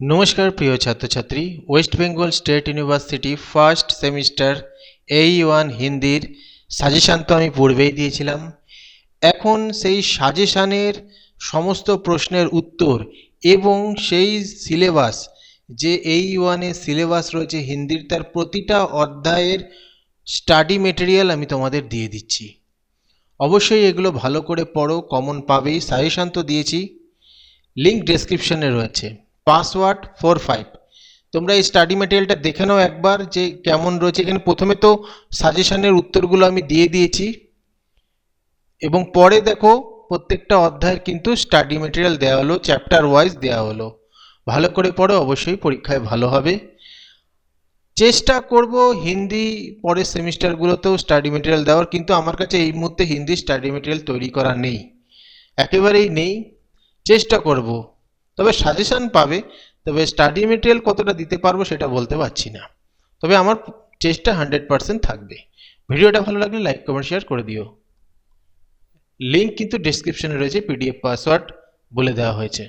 নমস্কার প্রিয় ছাত্রছাত্রী, West Bengal state university first semester AE1 হিন্দির সাজেশান তো আমি পূর্বেই দিয়েছিলাম। এখন সেই সাজেশানের সমস্ত প্রশ্নের উত্তর এবং সেই সিলেবাস, যে AE1 এর সিলেবাস রয়েছে হিন্দির, তার প্রতিটা অধ্যায়ের স্টাডি মেটেরিয়াল আমি তোমাদের দিয়ে দিচ্ছি। অবশ্যই এগুলো ভালো করে পড়ো, কমন পাবেই। সাজেশান তো দিয়েছি, লিঙ্ক ডেসক্রিপশনে রয়েছে। পাসওয়ার্ড 45, তোমরা এই স্টাডি মেটেরিয়ালটা দেখে নাও একবার যে কেমন রয়েছে। এখানে প্রথমে তো সাজেশনের উত্তরগুলো আমি দিয়ে দিয়েছি এবং পরে দেখো প্রত্যেকটা অধ্যায়ের কিন্তু স্টাডি মেটেরিয়াল দেওয়া হলো, চ্যাপ্টার ওয়াইজ দেওয়া হলো। ভালো করে পড়ো, অবশ্যই পরীক্ষায় ভালো হবে। চেষ্টা করব হিন্দি পরের সেমিস্টারগুলোতেও স্টাডি মেটেরিয়াল দেওয়ার, কিন্তু আমার কাছে এই মুহূর্তে হিন্দি স্টাডি মেটেরিয়াল তৈরি করা নেই, একেবারেই নেই। চেষ্টা করব, তবে সাজেশন পাবে। তবে স্টাডি মেটেরিয়াল কতটা দিতে পারবো সেটা বলতে পারছি না, তবে আমার চেষ্টা 100% থাকবে। ভিডিওটা ভালো লাগলে লাইক কমেন্ট শেয়ার করে দিও। লিঙ্ক কিন্তু ডেসক্রিপশনে রয়েছে, PDF পাসওয়ার্ড বলে দেওয়া হয়েছে।